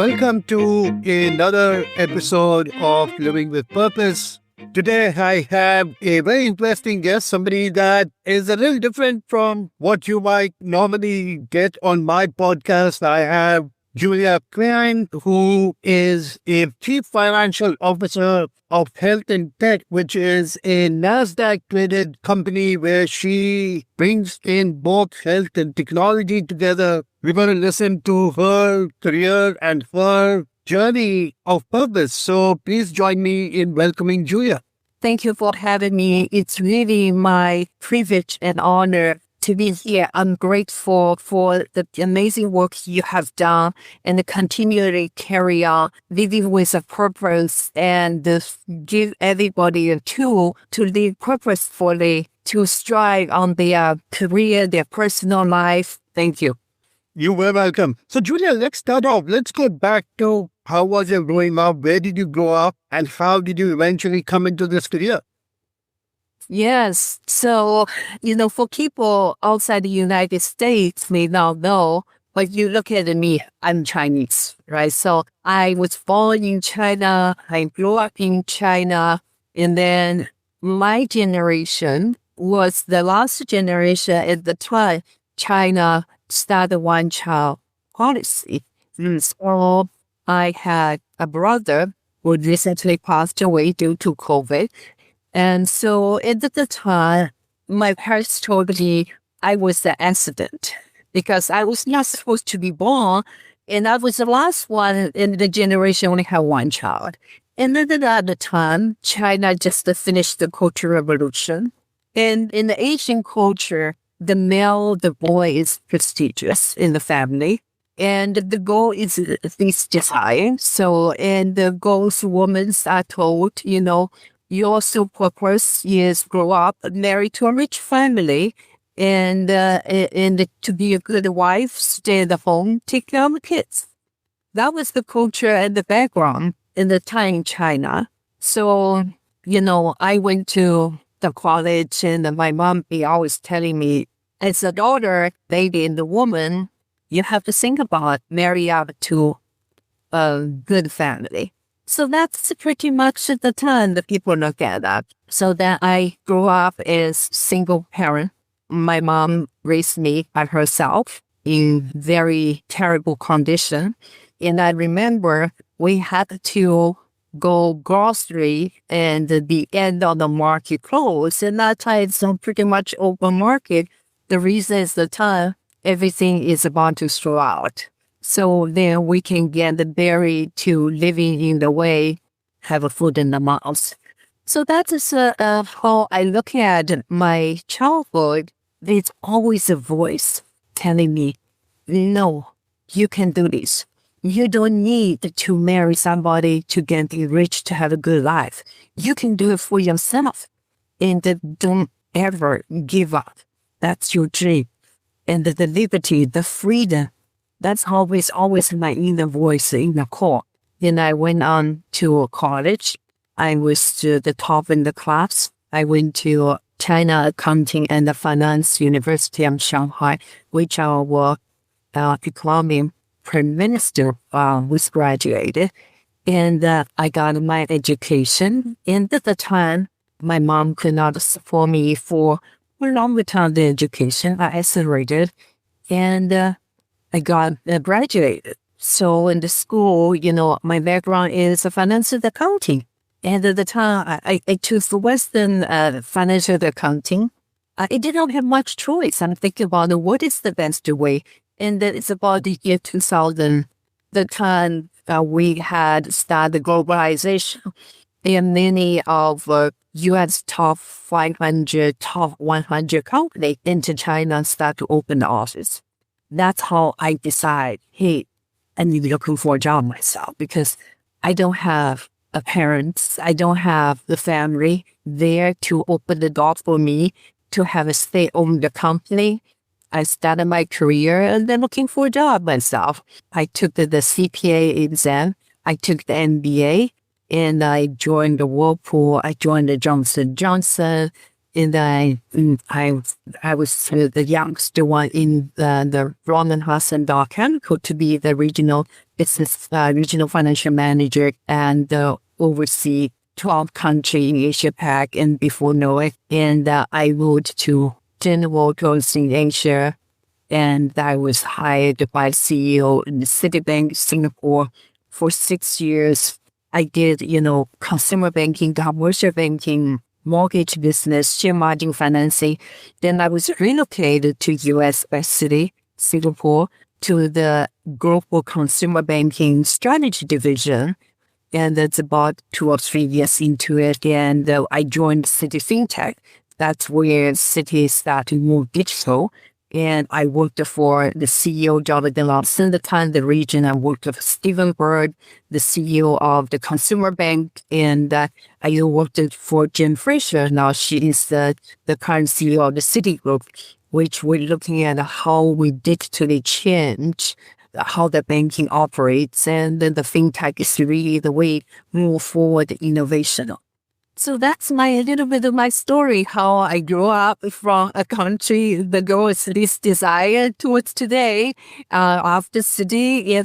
Welcome to another episode of Living with Purpose. Today, I have a very interesting guest, somebody that is a little different from what you might normally get on my podcast. I have Julia Qian, who is a Chief Financial Officer of Health and Tech, which is a NASDAQ-traded company where she brings in both health and technology together. We're going to listen to her career and her journey of purpose. So please join me in welcoming Julia. Thank you for having me. It's really my privilege and honor to be here. I'm grateful for the amazing work you have done and continually carry on living with a purpose and give everybody a tool to live purposefully, to strive on their career, their personal life. Thank you. You were welcome. So Julia, let's start off. Let's go back to how was your growing up? Where did you grow up? And how did you eventually come into this career? Yes. So, for people outside the United States may not know, but you look at me, I'm Chinese, right? So I was born in China. I grew up in China. And then my generation was the last generation at the time China started one-child policy. So I had a brother who recently passed away due to COVID. And so at the time, my parents told me I was an accident because I was not supposed to be born. And I was the last one in the generation only had one child. And then at the time, China just finished the Cultural Revolution. And in the Asian culture, the boy is prestigious in the family. And the goal is at least desired. So, and the goals women are told, your sole purpose is grow up, married to a rich family, and to be a good wife, stay at the home, take care of the kids. That was the culture and the background in the time in China. So, I went to the college, and my mom be always telling me, as a daughter, lady, and the woman, you have to think about marry out to a good family. So that's pretty much at the time that people look at that. So then I grew up as single parent. My mom raised me by herself in very terrible condition. And I remember we had to go grocery and the end of the market closed. And that time it's pretty much open market. The reason is the time everything is about to throw out. So then we can get the berry to living in the way, have a food in the mouth. So that is how I look at my childhood. There's always a voice telling me, no, you can do this. You don't need to marry somebody to get rich to have a good life. You can do it for yourself. And don't ever give up. That's your dream. And the liberty, the freedom, that's always my inner voice in the core. Then I went on to college. I was the top in the class. I went to China Accounting and Finance University of Shanghai, which our economic prime minister was graduated. And I got my education. And at the time, my mom could not support me for a longer time the education. I accelerated. And I got graduated. So in the school, my background is financial accounting. And at the time, I chose the Western financial accounting. I did not have much choice. I'm thinking about what is the best way. And then it's about the year 2000, the time we had started globalization. And many of U.S. top 500, top 100 companies into China start to open the office. That's how I decide, hey, I need to look for a job myself because I don't have a parents. I don't have the family there to open the door for me to have a stay-own the company. I started my career and then looking for a job myself. I took the CPA exam. I took the MBA and I joined the Whirlpool. I joined the Johnson & Johnson. And I was the youngest one in the Roman Hassan Chemical to be the regional business regional financial manager and oversee 12 countries in Asia Pac and before know it. And I moved to general roles in Asia. And I was hired by CEO in the Citibank Singapore for 6 years. I did, consumer banking, commercial banking, mortgage business, share margin financing. Then I was relocated to U.S. City, Singapore, to the global consumer banking strategy division. And that's about 2 or 3 years into it. And I joined Citi FinTech. That's where Citi started to move digital. And I worked for the CEO, Jonathan Lawson, the time, the region. I worked with Stephen Bird, the CEO of the consumer bank. And I worked for Jen Fraser. Now she is the current CEO of the Citigroup, which we're looking at how we digitally change how the banking operates. And then the fintech is really the way move forward innovation. So that's a little bit of my story, how I grew up from a country that goes this desire towards today. After Citi,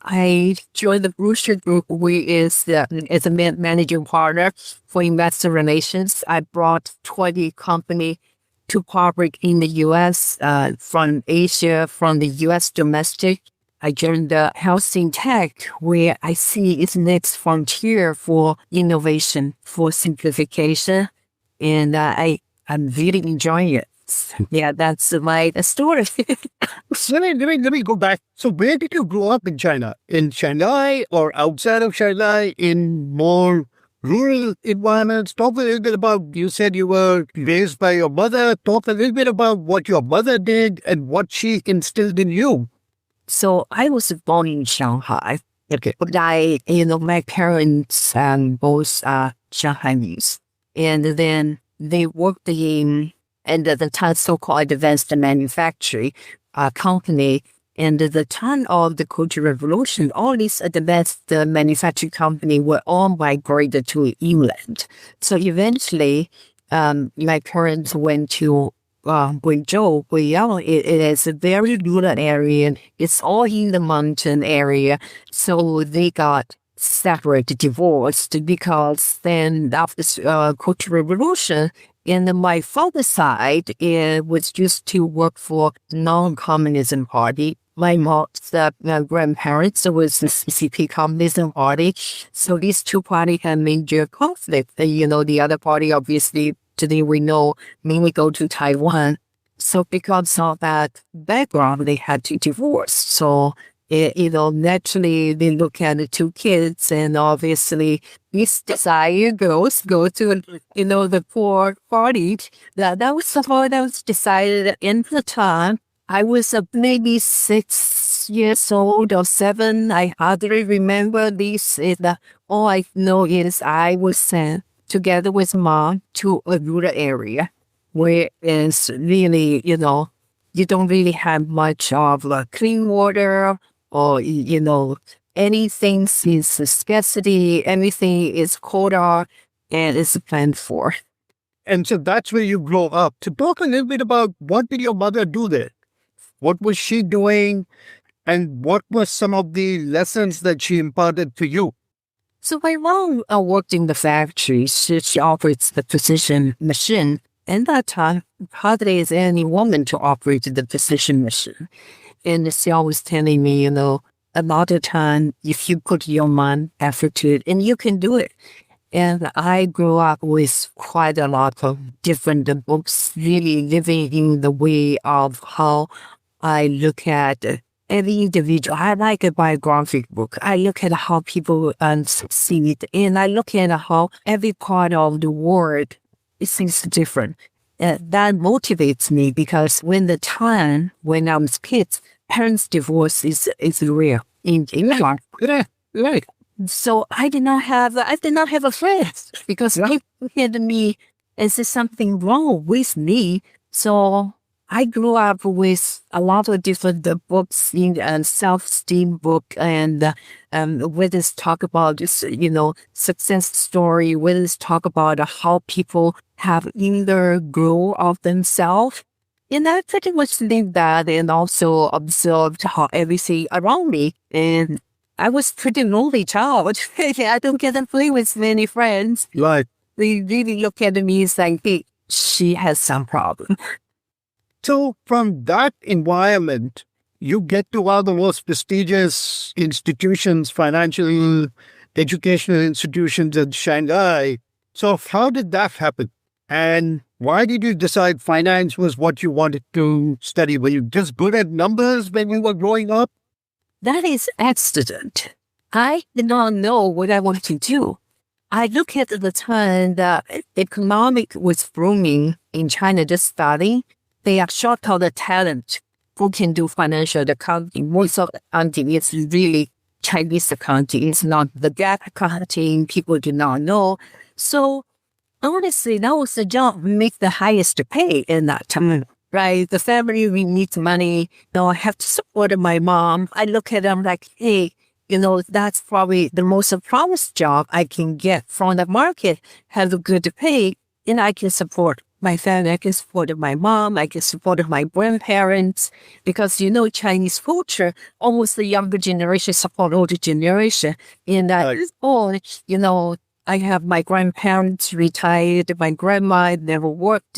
I joined the Brewster Group, as a managing partner for investor relations. I brought 20 companies to public in the U.S., from Asia, from the U.S. domestic. I joined the health in tech, where I see its next frontier for innovation, for simplification, and I'm really enjoying it. Yeah, that's my story. So let me go back. So where did you grow up in China? In Shanghai or outside of Shanghai, in more rural environments? Talk a little bit about, you said you were raised by your mother. Talk a little bit about what your mother did and what she instilled in you. So I was born in Shanghai. Okay. But my parents both are Shanghainese. And then they worked in the time so-called advanced manufacturing company. And at the time of the Cultural Revolution, all these advanced manufacturing companies were all migrated to England. So eventually, my parents went to Guiyang. It is a very rural area. It's all in the mountain area. So they got separated, divorced, because then after the Cultural Revolution, and my father's side, it was used to work for the non-communism party. My mom's grandparents was the CCP Communism Party. So these two parties had major conflict. The other party, obviously, today we know, mainly go to Taiwan. So because of that background, they had to divorce. So, naturally, they look at the two kids, and obviously, this desire go to, the poor party. That was how that was decided in the time. I was maybe 6 years old or 7. I hardly remember this. All I know is I was sent together with mom to a rural area where it's really, you don't really have much of clean water or, anything is scarcity, everything is quota and it's planned for. And so that's where you grow up. To talk a little bit about what did your mother do there? What was she doing? And what were some of the lessons that she imparted to you? So my mom worked in the factory. She operates the precision machine. And that time, hardly is any woman to operate the precision machine. And she always telling me, a lot of time, if you put your mind, effort to it, and you can do it. And I grew up with quite a lot of different books, really living in the way of how I look at every individual. I like a biographic book. I look at how people succeed, and I look at how every part of the world seems different. That motivates me because when I was kids, parents' divorce is real in England. Right. So I did not have a friend because people look at me and say something wrong with me. So I grew up with a lot of different books in self-esteem book and whether it's talk about this, success story, whether it's talk about how people have either grow of themselves And I pretty much did that and also observed how everything around me. And I was pretty lonely child. I don't get to play with many friends. Right. They really look at me as like, hey, she has some problem. So from that environment, you get to one of the most prestigious institutions, financial, educational institutions in Shanghai. So how did that happen? And why did you decide finance was what you wanted to study? Were you just good at numbers when you were growing up? That is accident. I did not know what I wanted to do. I look at the time that economic was booming in China, just starting. They are short of the talent who can do financial accounting. Most of the accounting is really Chinese accounting. It's not the gap accounting. People do not know. So honestly, that was the job we make the highest pay in that time. Right? The family, we need money. I have to support my mom. I look at them like, hey, that's probably the most promised job I can get from the market, have a good pay, and I can support my family. I can support my mom. I can support my grandparents because, Chinese culture, almost the younger generation support older generation. And I have my grandparents retired. My grandma never worked,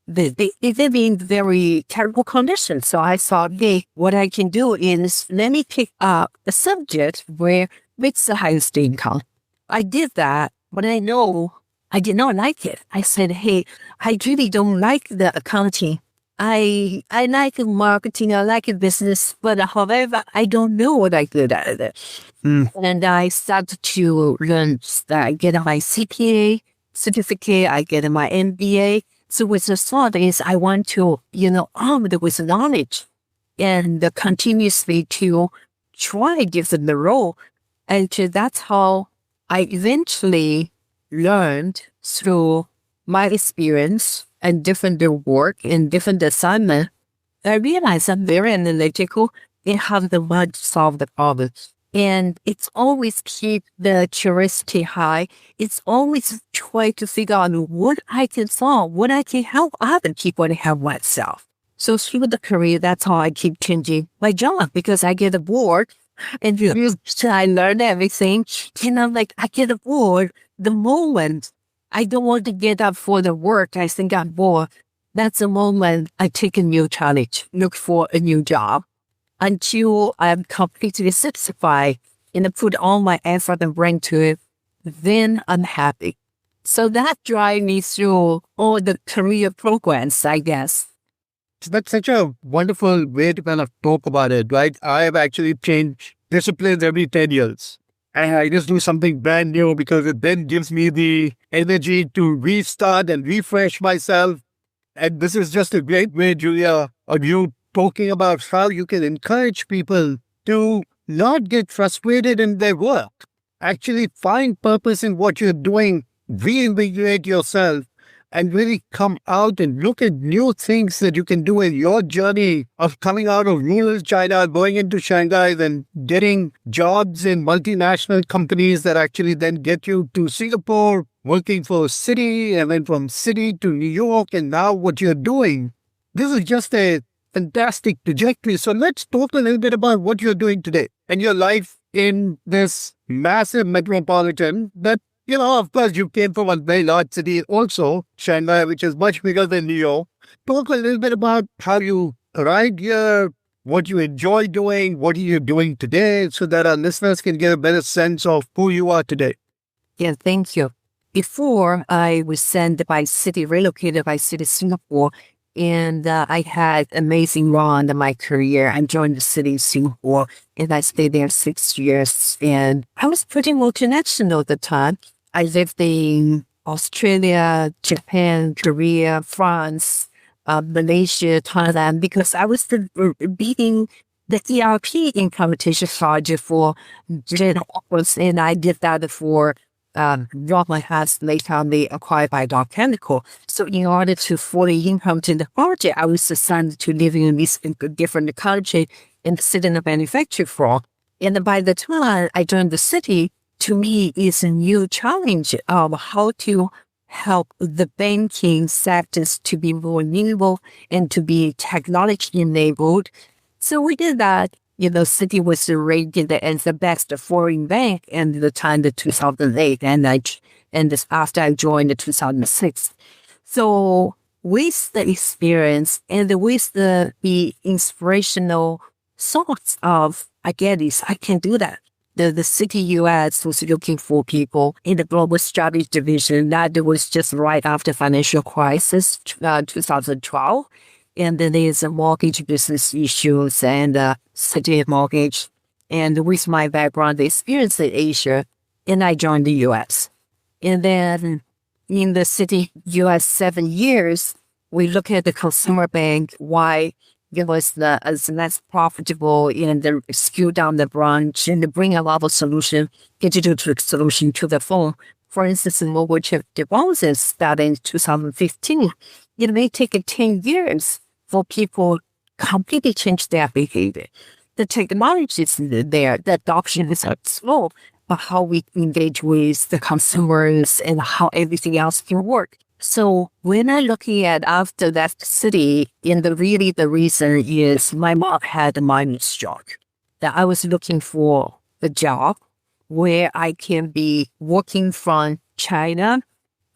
they live in very terrible conditions. So I thought, hey, what I can do is let me pick up a subject where it's the highest income. I did that, but I know I did not like it. I said, hey, I really don't like the accounting. I like marketing, I like business, but however, I don't know what I did at it. And I started to learn that I get my CPA certificate, I get my MBA. So with the thought is I want to, armed with knowledge and continuously to try different role. And that's how I eventually learned through my experience and different work and different assignment. I realized I'm very analytical and have the mind to solve the problems. And it's always keep the curiosity high. It's always try to figure out what I can solve, what I can help other people and help myself. So through the career, that's how I keep changing my job because I get bored and I learn everything. And I'm like, I get bored the moment I don't want to get up for the work. I think I'm bored. That's the moment I take a new challenge, look for a new job. Until I'm completely satisfied and put all my effort and brain to it, then I'm happy. So that drives me through all the career programs, I guess. That's such a wonderful way to kind of talk about it, right? I have actually changed disciplines every 10 years. And I just do something brand new because it then gives me the energy to restart and refresh myself. And this is just a great way, Julia, of you talking about how you can encourage people to not get frustrated in their work. Actually find purpose in what you're doing, reinvigorate yourself, and really come out and look at new things that you can do in your journey of coming out of rural China, going into Shanghai, then getting jobs in multinational companies that actually then get you to Singapore, working for a city, and then from city to New York, and now what you're doing. This is just a fantastic trajectory. So let's talk a little bit about what you're doing today and your life in this massive metropolitan that, of course, you came from a very large city also, Shanghai, which is much bigger than New York. Talk a little bit about how you arrived here, what you enjoy doing, what are you doing today, so that our listeners can get a better sense of who you are today. Yeah, thank you. Before I was sent by city, relocated by city Singapore, and I had amazing run in my career. I joined the city of Singapore, and I stayed there 6 years. And I was pretty multinational at the time. I lived in Australia, Japan, Korea, France, Malaysia, Thailand, because I was beating the ERP implementation project for General Office, and I did that for Rockland has later they acquired by Dow Chemical. So in order to fully implement the project, I was assigned to live in this different country and sit in the manufacturing floor. And by the time I joined the city, to me, it's a new challenge of how to help the banking sectors to be more nimble and to be technology enabled. So we did that. Citi was rated as the best foreign bank in the time of 2008, and after I joined in 2006. So with the experience and with the inspirational thoughts of, I get this, I can do that. The Citi US was looking for people in the global strategy division. That was just right after financial crisis, 2012. And then there's a mortgage business issues and Citi mortgage. And with my background, the experience in Asia, and I joined the US. And then in the Citi US 7 years, we look at the consumer bank, why it was as less profitable and scale down the branch and bring a lot of digital solution to the phone. For instance, mobile chip devices started in 2015. It may take 10 years for people completely change their behavior. The technology is there, the adoption is slow, but how we engage with the consumers and how everything else can work. So when I'm looking at after that Citi, and the reason is my mom had a minor stroke. That I was looking for a job where I can be working from China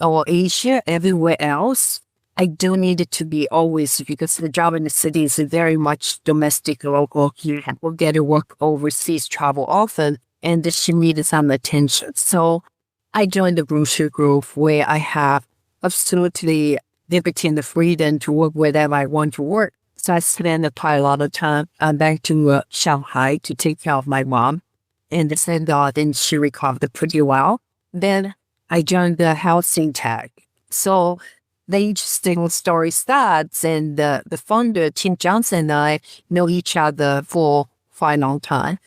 or Asia, everywhere else. I don't need it to be always, because the job in the Citi is very much domestic, local. You will get to work overseas, travel often, and she needed some attention. So I joined the brochure group where I have absolutely liberty and the freedom to work wherever I want to work. So I spent quite a lot of time back to Shanghai to take care of my mom. And thank God, and she recovered pretty well. Then I joined the housing tech. So the interesting story starts, and the founder, Tim Johnson, and I know each other for quite a long time.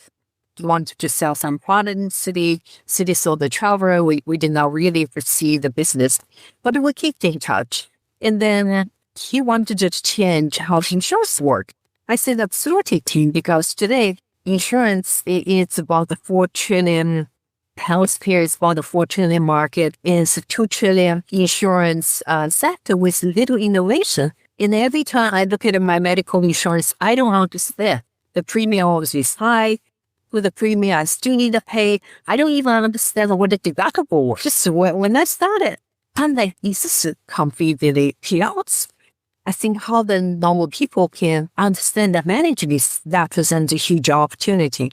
Wanted to sell some product in Citi. Citi sold the traveler. We did not really foresee the business, but we kept in touch. And then he wanted to change how insurance work. I said, absolutely, Tim, because today insurance is about the 4 trillion. Healthcare is about the 4 trillion market. It's a 2 trillion insurance sector with little innovation. And every time I look at my medical insurance, I don't understand. The premium always is high. With the premium, I still need to pay. I don't even understand what the deductible was. So when I started, I'm like, is this completely chaos? I think how the normal people can understand and manage this, that presents a huge opportunity.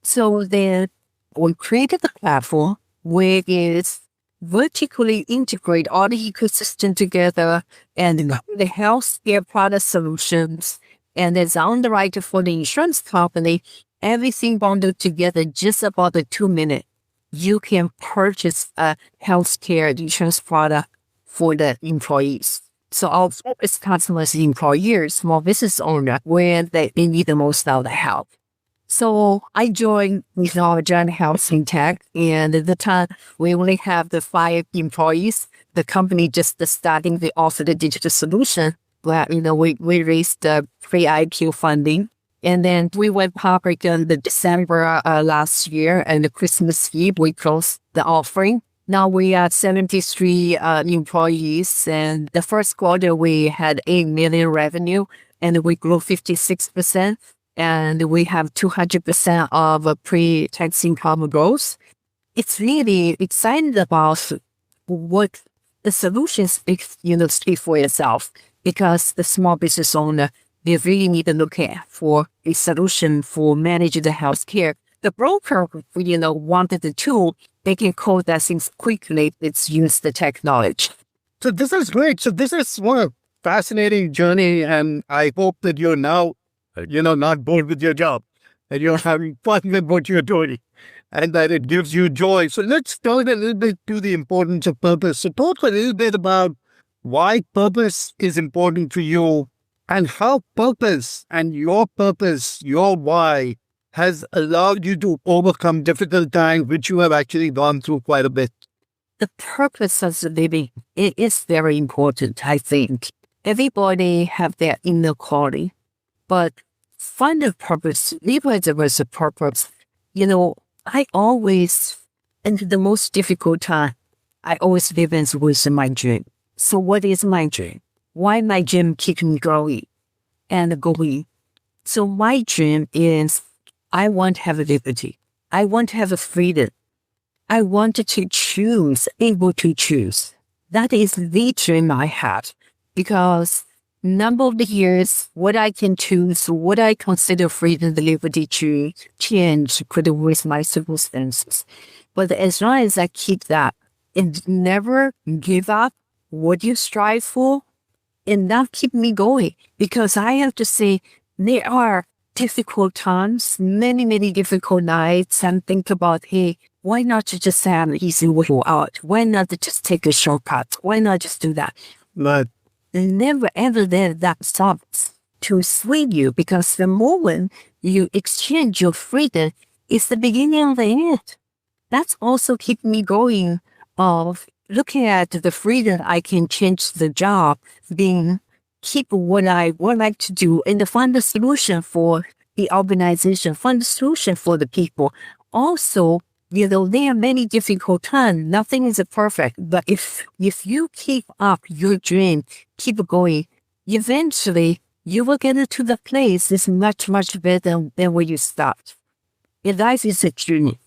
So then we created the platform where it's vertically integrate all the ecosystem together and the healthcare product solutions. And as underwriter for the insurance company, everything bundled together just about 2 minutes. You can purchase a healthcare insurance product for the employees. So our focus customers, employers, small business owners, where they need the most of the help. So I joined with our giant housing tech, and at the time we only have the 5 employees. The company just starting to offer the digital solution. But we raised the pre-IQ funding. And then we went public in the December last year, and the Christmas Eve, we closed the offering. Now we are 73 employees, and the first quarter we had 8 million revenue, and we grew 56%, and we have 200% of pre-tax income growth. It's really exciting about what the solutions speak for itself, because the small business owner, they really need to look at for a solution for managing the healthcare. The broker, wanted the tool. They can code that things quickly. Let's use the technology. So this is great. So this is one a fascinating journey, and I hope that you're now, not bored with your job, and you're having fun with what you're doing, and that it gives you joy. So let's talk a little bit to the importance of purpose. So talk a little bit about why purpose is important to you, and how purpose, your why, has allowed you to overcome difficult times, which you have actually gone through quite a bit. The purpose of the living, it is very important, I think. Everybody have their inner calling, but find a purpose, live where there was a purpose. I always, in the most difficult time, I always live with my dream. So what is my dream? Why my dream keep me growing and going? So my dream is I want to have a liberty. I want to have a freedom. I want to choose, able to choose. That is the dream I have because number of the years, what I can choose, what I consider freedom, the liberty to change according with my circumstances. But as long as I keep that and never give up what you strive for, and that keep me going because I have to say there are difficult times, many, many difficult nights and think about, hey, why not just have an easy way out? Why not just take a shortcut? Why not just do that? But Never ever let that stops to sway you because the moment you exchange your freedom is the beginning of the end. That's also keep me going of looking at the freedom I can change the job, being keep what I would like to do and find a solution for the organization, find a solution for the people. Also, there are many difficult times. Nothing is perfect. But if you keep up your dream, keep going, eventually you will get to the place that's much, much better than where you start. Your life is a journey.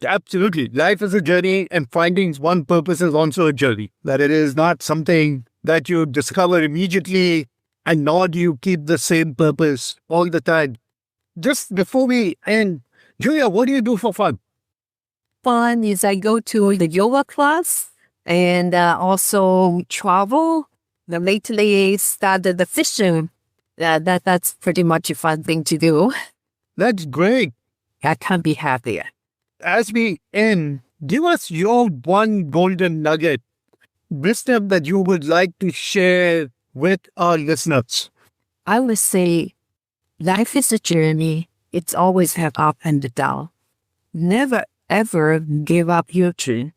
absolutely, life is a journey, and finding one purpose is also a journey. That it is not something that you discover immediately, and nor do you keep the same purpose all the time. Just before we end, Julia, what do you do for fun? Fun is I go to the yoga class and also travel. Lately, I started the fishing. That's pretty much a fun thing to do. That's great. I can't be happier. As we end, give us your one golden nugget, wisdom that you would like to share with our listeners. I would say life is a journey. It's always have up and down. Never ever give up your dream.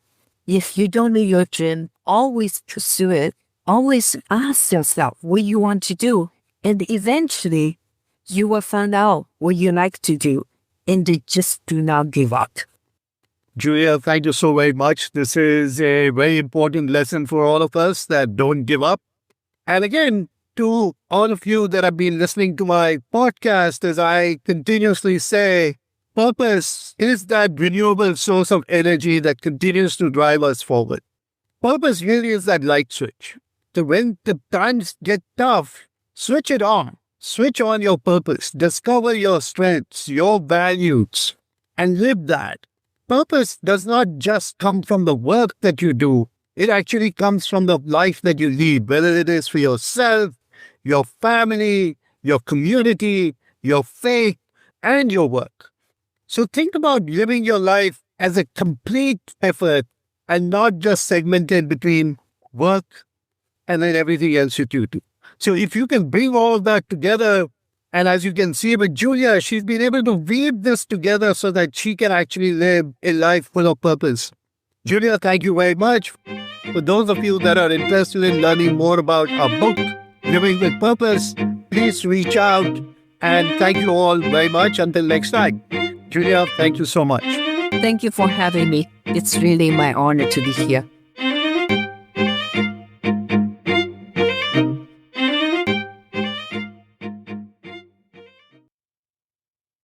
If you don't know your dream, always pursue it. Always ask yourself what you want to do. And eventually, you will find out what you like to do. And just do not give up. Julia, thank you so very much. This is a very important lesson for all of us that don't give up. And again, to all of you that have been listening to my podcast, as I continuously say, purpose is that renewable source of energy that continues to drive us forward. Purpose really is that light switch. So when the times get tough, switch it on. Switch on your purpose. Discover your strengths, your values, and live that. Purpose does not just come from the work that you do. It actually comes from the life that you lead, whether it is for yourself, your family, your community, your faith, and your work. So think about living your life as a complete effort and not just segmented between work and then everything else you do. So if you can bring all of that together, and as you can see with Julia, she's been able to weave this together so that she can actually live a life full of purpose. Julia, thank you very much. For those of you that are interested in learning more about our book, Living with Purpose, please reach out. And thank you all very much. Until next time. Julia, thank you so much. Thank you for having me. It's really my honor to be here.